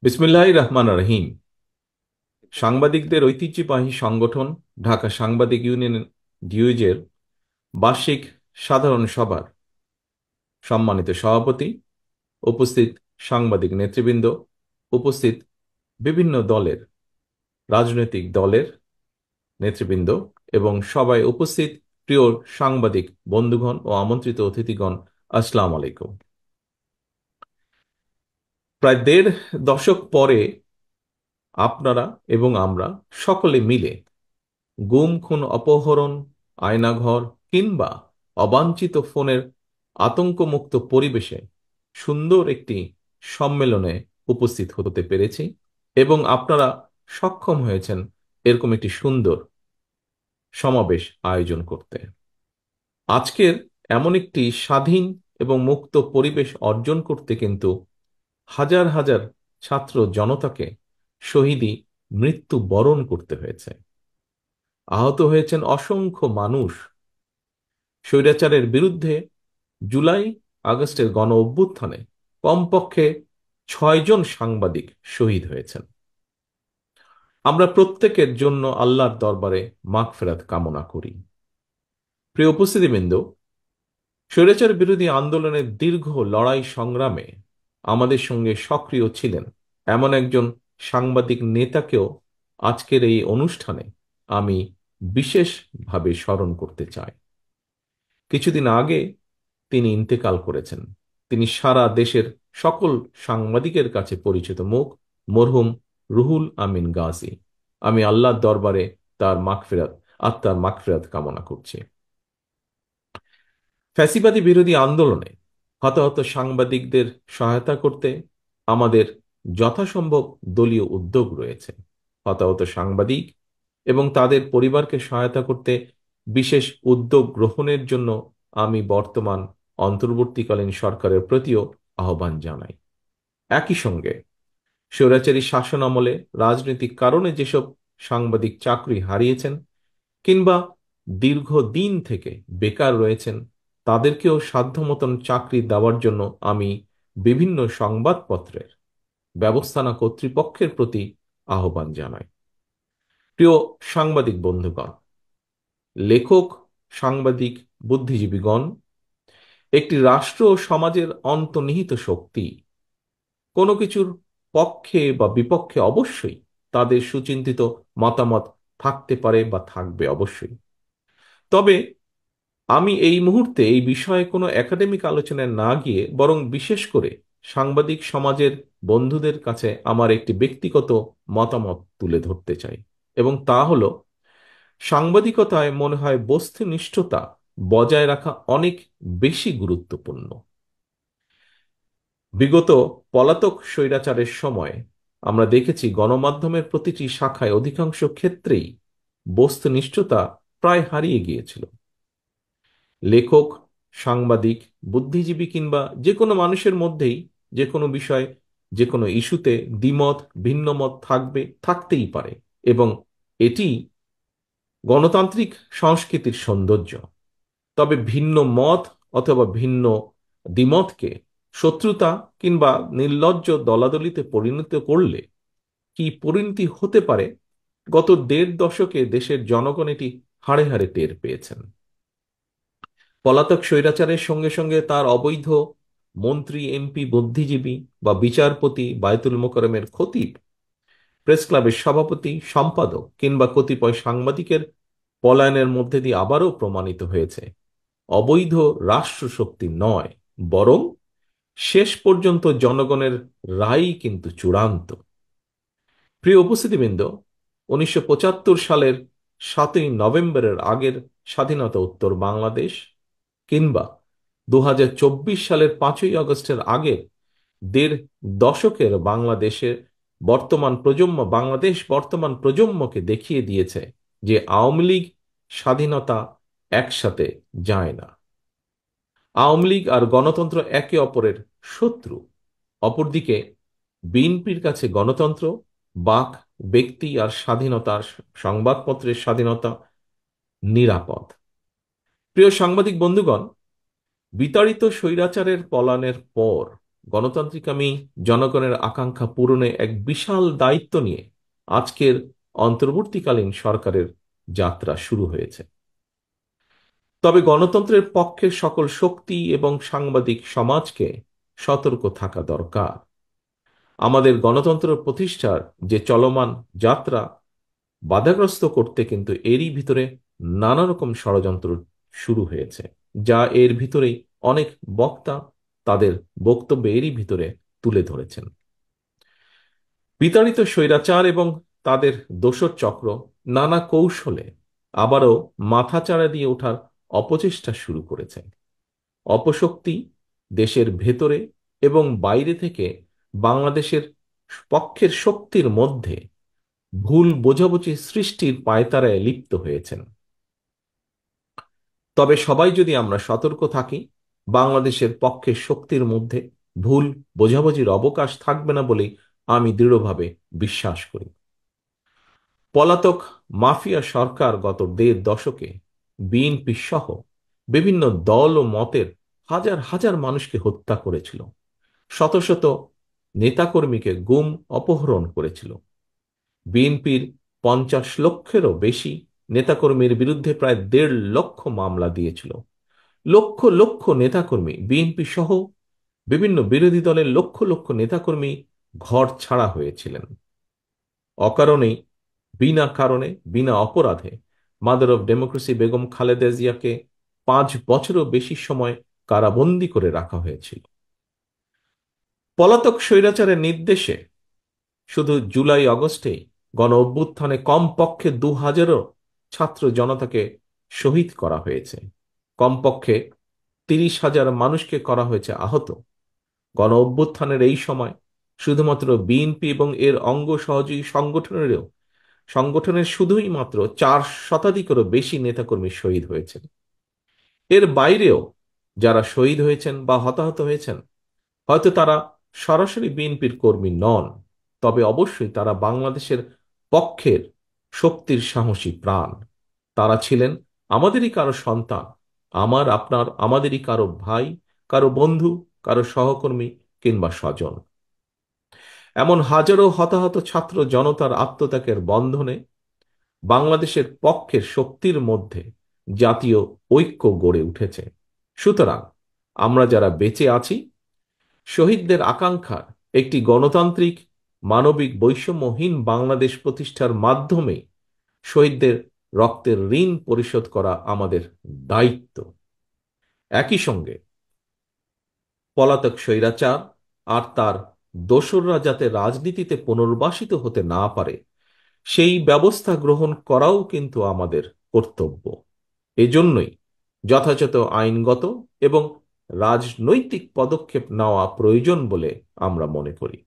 বিসমিল্লাহির রহমান রহিম। সাংবাদিকদের ঐতিহ্যবাহী সংগঠন ঢাকা সাংবাদিক ইউনিয়ন ডিউজের বার্ষিক সাধারণ সভার সম্মানিত সভাপতি, উপস্থিত সাংবাদিক নেতৃবৃন্দ, উপস্থিত বিভিন্ন রাজনৈতিক দলের নেতৃবৃন্দ এবং সবাই উপস্থিত প্রিয় সাংবাদিক বন্ধুগণ ও আমন্ত্রিত অতিথিগণ, আসসালামু আলাইকুম। প্রায় দেড় দশক পরে আপনারা এবং আমরা সকলে মিলে গুম খুন অপহরণ, আয়নাঘর কিংবা অবাঞ্ছিত ফোনের আতঙ্কমুক্ত পরিবেশে সুন্দর একটি সম্মেলনে উপস্থিত হতে পেরেছি এবং আপনারা সক্ষম হয়েছেন এরকম একটি সুন্দর সমাবেশ আয়োজন করতে। আজকের এমন একটি স্বাধীন এবং মুক্ত পরিবেশ অর্জন করতে কিন্তু হাজার হাজার ছাত্র জনতাকে শহীদি মৃত্যু বরণ করতে হয়েছে। আহত হয়েছেন অসংখ্য মানুষ। স্বৈরাচারের বিরুদ্ধে জুলাই আগস্টের গণ অভ্যুত্থানে কমপক্ষে 6 জন সাংবাদিক শহীদ হয়েছেন। আমরা প্রত্যেকের জন্য আল্লাহর দরবারে মাগফিরাত কামনা করি। প্রিয় উপস্থিতিবৃন্দ, স্বৈরাচার বিরোধী আন্দোলনের দীর্ঘ লড়াই সংগ্রামে আমাদের সঙ্গে সক্রিয় ছিলেন এমন একজন সাংবাদিক নেতাকেও আজকের এই অনুষ্ঠানে আমি বিশেষভাবে স্মরণ করতে চাই। কিছুদিন আগে তিনি ইন্তেকাল করেছেন। তিনি সারা দেশের সকল সাংবাদিকের কাছে পরিচিত মুখ, মরহুম রুহুল আমিন গাজী। আমি আল্লাহর দরবারে আত্মার মাগফিরাত কামনা করছি। ফ্যাসিবাদী বিরোধী আন্দোলনে হতাহত সাংবাদিকদের সহায়তা করতে আমাদের যথাসম্ভব দলীয় উদ্যোগ রয়েছে। হতাহত সাংবাদিক এবং তাদের পরিবারকে সহায়তা করতে বিশেষ উদ্যোগ গ্রহণের জন্য আমি বর্তমান অন্তর্বর্তীকালীন সরকারের প্রতিও আহ্বান জানাই। একই সঙ্গে স্বৈরাচারী শাসন আমলে রাজনৈতিক কারণে যেসব সাংবাদিক চাকরি হারিয়েছেন কিংবা দীর্ঘদিন থেকে বেকার রয়েছেন, তাদেরকেও সাধ্যমতন চাকরি দেওয়ার জন্য আমি বিভিন্ন সংবাদপত্রের ব্যবস্থাপনা কর্তৃপক্ষের প্রতি আহ্বান জানাই। প্রিয় সাংবাদিক বন্ধুগণ, লেখক, সাংবাদিক, বুদ্ধিজীবীগণ একটি রাষ্ট্র ও সমাজের অন্তর্নিহিত শক্তি। কোনো কিছুর পক্ষে বা বিপক্ষে অবশ্যই তাদের সুচিন্তিত মতামত থাকতে পারে বা থাকবে অবশ্যই। তবে আমি এই মুহূর্তে এই বিষয়ে কোনো একাডেমিক আলোচনায় না গিয়ে বরং বিশেষ করে সাংবাদিক সমাজের বন্ধুদের কাছে আমার একটি ব্যক্তিগত মতামত তুলে ধরতে চাই, এবং তা হলো, সাংবাদিকতায় মনে হয় বস্তুনিষ্ঠতা বজায় রাখা অনেক বেশি গুরুত্বপূর্ণ। বিগত পলাতক স্বৈরাচারের সময় আমরা দেখেছি গণমাধ্যমের প্রতিটি শাখায় অধিকাংশ ক্ষেত্রেই বস্তুনিষ্ঠতা প্রায় হারিয়ে গিয়েছিল। লেখক, সাংবাদিক, বুদ্ধিজীবী কিংবা যে কোনো মানুষের মধ্যেই যে কোনো বিষয়, যে কোনো ইস্যুতে দ্বিমত, ভিন্নমত থাকতেই পারে, এবং এটি গণতান্ত্রিক সংস্কৃতির সৌন্দর্য। তবে ভিন্ন মত অথবা ভিন্ন দ্বিমতকে শত্রুতা কিংবা নির্লজ্জ দলাদলিতে পরিণত করলে কি পরিণতি হতে পারে, গত দেড় দশকে দেশের জনগণ এটি হাড়ে হাড়ে টের পেয়েছেন। পলাতক স্বৈরাচারের সঙ্গে সঙ্গে তার অবৈধ মন্ত্রী, এমপি, বুদ্ধিজীবী বা বিচারপতি, বায়তুল মোকাররমের খতিব, প্রেস ক্লাবের সভাপতি, সম্পাদক কিংবা কতিপয় সাংবাদিকের পলায়নের মধ্যে দিয়ে আবারও প্রমাণিত হয়েছে অবৈধ রাষ্ট্রশক্তি নয়, বরং শেষ পর্যন্ত জনগণের রায় কিন্তু চূড়ান্ত। প্রিয় উপস্থিতিবৃন্দ, 1975 সালের 7ই নভেম্বরের আগের স্বাধীনতা উত্তর বাংলাদেশ কিংবা 2024 সালের 5ই আগস্টের আগের দেড় দশকের বাংলাদেশ বর্তমান প্রজন্মকে দেখিয়ে দিয়েছে যে আওয়ামী লীগ স্বাধীনতা একসাথে যায় না। আওয়ামী লীগ আর গণতন্ত্র একে অপরের শত্রু। অপরদিকে বিএনপির কাছে গণতন্ত্র, বাক, ব্যক্তি আর স্বাধীনতা, সংবাদপত্রের স্বাধীনতা নিরাপদ। প্রিয় সাংবাদিক বন্ধুগণ, বিতাড়িত স্বৈরাচারের পলায়নের পর গণতান্ত্রিক জনগণের আকাঙ্ক্ষা পূরণে এক বিশাল দায়িত্ব নিয়ে আজকের অন্তর্বর্তীকালীন সরকারের যাত্রা শুরু হয়েছে। তবে গণতন্ত্রের পক্ষের সকল শক্তি এবং সাংবাদিক সমাজকে সতর্ক থাকা দরকার। আমাদের গণতন্ত্র প্রতিষ্ঠার যে চলমান যাত্রা বাধাগ্রস্ত করতে কিন্তু এরই ভিতরে নানা রকম ষড়যন্ত্র শুরু হয়েছে, যা এর ভিতরেই অনেক বক্তা তাদের বক্তব্য এরই ভিতরে তুলে ধরেছেন। বিতাড়িত স্বৈরাচার এবং তাদের দোসর চক্র নানা কৌশলে আবারও মাথাচাড়া দিয়ে ওঠার অপচেষ্টা শুরু করেছে। অপশক্তি দেশের ভেতরে এবং বাইরে থেকে বাংলাদেশের পক্ষের শক্তির মধ্যে ভুল বোঝাবুঝি সৃষ্টির পায়তারায় লিপ্ত হয়েছেন। তবে সবাই যদি আমরা সতর্ক থাকি, বাংলাদেশের পক্ষের শক্তির মধ্যে ভুল বোঝাবুঝির অবকাশ থাকবে না বলেই আমি দৃঢ়ভাবে বিশ্বাস করি। পলাতক মাফিয়া সরকার গত ১.৫ দশকে বিএনপি সহ বিভিন্ন দল ও মতের হাজার হাজার মানুষকে হত্যা করেছিল, শত শত নেতাকর্মীকে গুম অপহরণ করেছিল। বিএনপির ৫০ লক্ষেরও বেশি নেতাকর্মীর বিরুদ্ধে প্রায় ১.৫ লক্ষ মামলা দিয়েছিল। লক্ষ লক্ষ নেতাকর্মী বিএনপি সহ বিভিন্ন বিরোধী দলের লক্ষ লক্ষ নেতাকর্মী ঘর ছাড়া হয়েছিলেন। অকারণেই, বিনা কারণে, বিনা অপরাধে mother of democracy Begum Khaleda জিয়াকে ৫ বছরও বেশি সময় কারাবন্দী করে রাখা হয়েছিল। পলাতক স্বৈরাচারের নির্দেশে শুধু জুলাই আগস্টেই গণ অভ্যুত্থানে কমপক্ষে ২,০০০ ছাত্র জনতাকে শহীদ করা হয়েছে, কমপক্ষে ৩০,০০০ মানুষকে করা হয়েছে আহত। গণ অভ্যুত্থানের এই সময় শুধুমাত্র বিএনপি এবং এর অঙ্গ সহযোগী সংগঠনের শুধুই মাত্র ৪ শতাধিকেরও বেশি নেতাকর্মী শহীদ হয়েছেন। এর বাইরেও যারা শহীদ হয়েছেন বা হতাহত হয়েছেন, হয়তো তারা সরাসরি বিএনপির কর্মী নন, তবে অবশ্যই তারা বাংলাদেশের পক্ষের শক্তির সাহসী প্রাণ। তারা ছিলেন আমাদেরই কারো সন্তান, আমাদেরই কারো ভাই, কারো বন্ধু, কারো সহকর্মী কিংবা স্বজন। এমন হাজারো হতাহত ছাত্র জনতার আত্মত্যাগের বন্ধনে বাংলাদেশের পক্ষের শক্তির মধ্যে জাতীয় ঐক্য গড়ে উঠেছে। সুতরাং আমরা যারা বেঁচে আছি, শহীদদের আকাঙ্ক্ষার একটি গণতান্ত্রিক, মানবিক, বৈষম্যহীন বাংলাদেশ প্রতিষ্ঠার মাধ্যমে শহীদদের রক্তের ঋণ পরিশোধ করা আমাদের দায়িত্ব। একই সঙ্গে পলাতক স্বৈরাচার আর তার দোসররা যাতে রাজনীতিতে পুনর্বাসিত হতে না পারে, সেই ব্যবস্থা গ্রহণ করাও কিন্তু আমাদের কর্তব্য। এজন্যই যথাযথ আইনগত এবং রাজনৈতিক পদক্ষেপ নেওয়া প্রয়োজন বলে আমরা মনে করি।